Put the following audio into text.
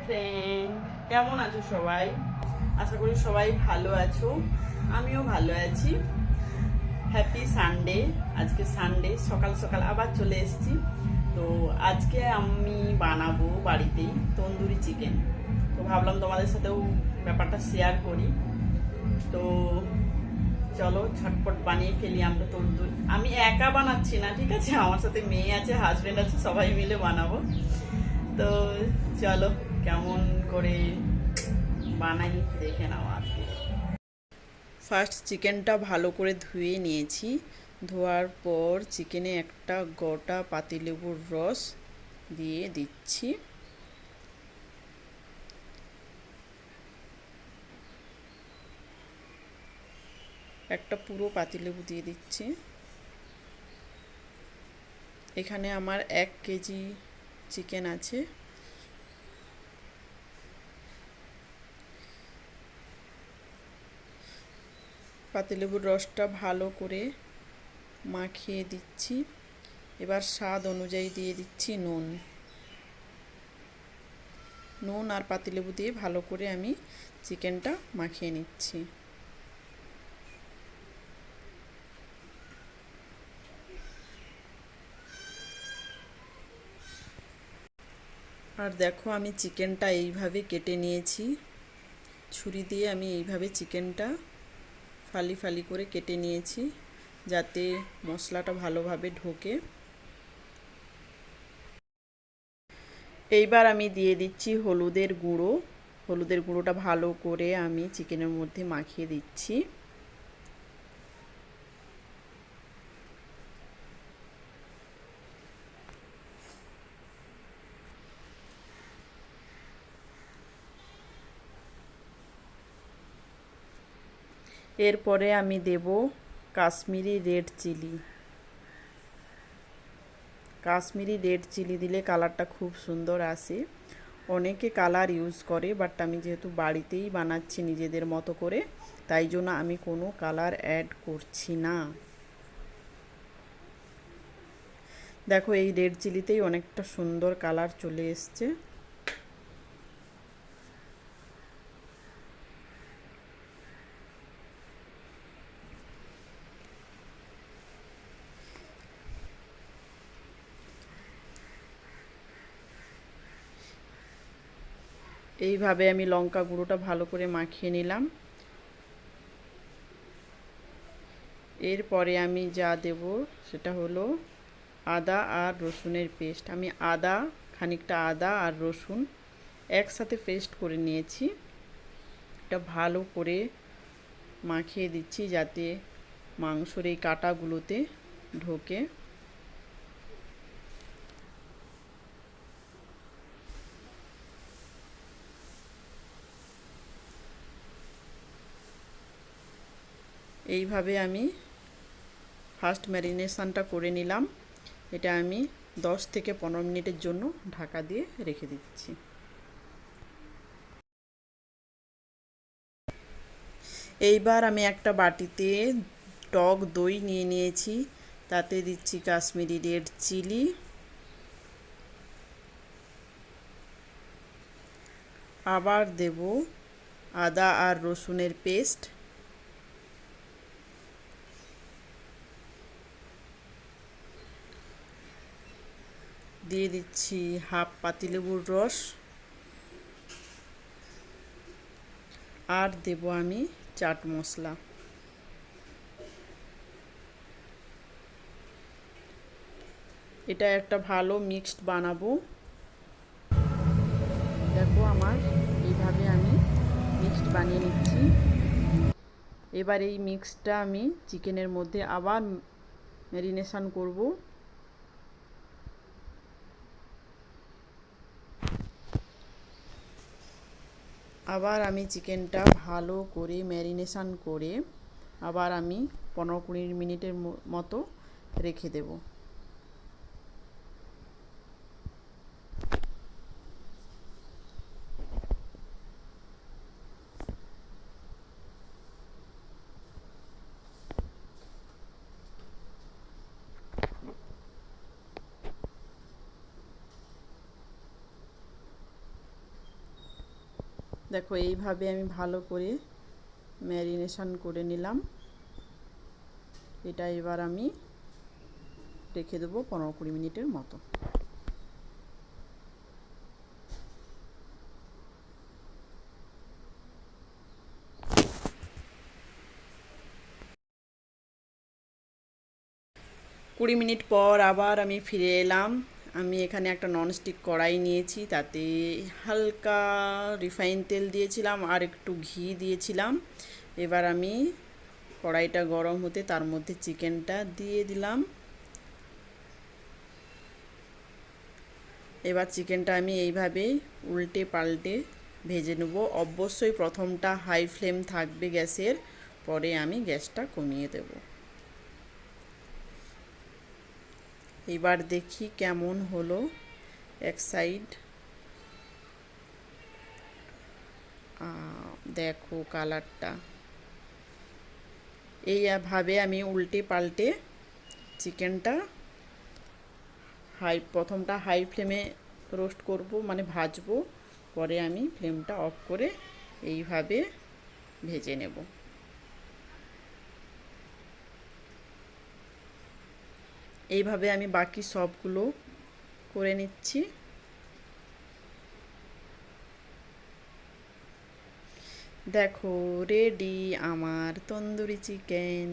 Friend, কেমন আছো সবাই? আশা করি সবাই ভালো আছো। আমিও ভালো আছি। Happy Sunday. আজকে সানডে, সকাল সকাল আবার চলে এসেছি। তো আজকে আমি বানাবো বাড়িতেই তন্দুরি চিকেন। তো ভাবলাম তোমাদের সাথেও ব্যাপারটা শেয়ার করি। তো চলো ঝটপট বানিয়ে ফেলি আমরা তন্দুরি। আমি একা বানাচ্ছি না, ঠিক আছে? আমার সাথে মেয়ে আছে, হাজবেন্ড আছে, সবাই মিলে বানাবো। তো চলো কেমন করে বানাই দেখে নাও আজকে। ফার্স্ট চিকেনটা ভালো করে ধুয়ে নিয়েছি। ধোয়ার পর চিকেনে একটা গোটা পাতিলেবুর রস দিয়ে দিচ্ছি। একটা পুরো পাতিলেবু দিয়ে দিচ্ছি। এখানে আমার 1 কেজি চিকেন আছে। পাতিলেবুর রসটা ভালো করে মাখিয়ে দিচ্ছি। এবার স্বাদ অনুযায়ী দিয়ে দিচ্ছি নুন। নুন আর পাতিলেবু দিয়ে ভালো করে আমি চিকেনটা মাখিয়ে নিচ্ছি। আর দেখো আমি চিকেনটা এইভাবে কেটে নিয়েছি। ছুরি দিয়ে আমি এইভাবে চিকেনটা ফালি ফালি করে কেটে নিয়েছি, যাতে মশলাটা ভালোভাবে ঢোকে। এইবার আমি দিয়ে দিচ্ছি হলুদের গুঁড়ো। হলুদের গুঁড়োটা ভালো করে আমি চিকেনের মধ্যে মাখিয়ে দিচ্ছি। এরপরে আমি দেব Kashmiri red chilli. Kashmiri red chilli দিলে কালারটা খুব সুন্দর আসে। অনেকে কালার ইউজ করে, বাট আমি যেহেতু বাড়িতেই বানাচ্ছি নিজেদের মতো করে, তাই জন্য আমি কোনো কালার অ্যাড করছি না। দেখো এই রেড চিলিতেই অনেকটা সুন্দর কালার চলে এসছে। এইভাবে আমি লঙ্কা গুঁড়োটা ভালো করে মাখিয়ে নিলাম। এরপরে আমি যা দেব সেটা হলো আদা আর রসুনের পেস্ট। আমি খানিকটা আদা আর রসুন একসাথে পেস্ট করে নিয়েছি। এটা ভালো করে মাখিয়ে দিচ্ছি যাতে মাংসর এই কাঁটাগুলোতে ঢোকে। এইভাবে আমি ফার্স্ট ম্যারিনেশনটা করে নিলাম। এটা আমি 10 থেকে 15 মিনিটের জন্য ঢাকা দিয়ে রেখে দিচ্ছি। এইবার আমি একটা বাটিতে টক দই নিয়ে নিয়েছি। তাতে দিচ্ছি কাশ্মীরি রেড চিলি, আবার দেব আদা আর রসুনের পেস্ট, দিয়ে দিচ্ছি হাফ পাতিলেবুর রস, আর দেব আমি চাট মশলা। এটা একটা ভালো মিক্সড বানাবো। দেখো আমার এইভাবে আমি মিক্সড বানিয়ে নিচ্ছি। এবার এই মিক্সটা আমি চিকেনের মধ্যে আবার ম্যারিনেশন করব। আবার আমি চিকেনটা ভালো করে ম্যারিনেশন করে আবার আমি 15-20 মিনিটের মতো রেখে দেব। দেখো এইভাবে আমি ভালো করে ম্যারিনেশন করে নিলাম। এটা এবার আমি রেখে দেবো 15-20 মিনিটের মতো। কুড়ি মিনিট পর আবার আমি ফিরে এলাম। আমি এখানে একটা ননস্টিক কড়াই নিয়েছি, তাতে হালকা রিফাইন তেল দিয়েছিলাম আর একটু ঘি দিয়েছিলাম। এবার আমি কড়াইটা গরম হতে তার মধ্যে চিকেনটা দিয়ে দিলাম। এবার চিকেনটা আমি এইভাবে উল্টে পাল্টে ভেজে নেব। অবশ্যই প্রথমটা হাই ফ্লেম থাকবে গ্যাসের, পরে আমি গ্যাসটা কমিয়ে দেব। এবার দেখি কেমন হলো। এক সাইড দেখো কালারটা। এইভাবে আমি উল্টে পাল্টে চিকেনটা প্রথমটা হাই ফ্লেমে রোস্ট করব, মানে ভাজবো, পরে আমি ফ্লেমটা অফ করে এইভাবে ভেজে নেব। এইভাবে আমি বাকি সবগুলো করে নিচ্ছি। দেখো রেডি আমার তন্দুরি চিকেন।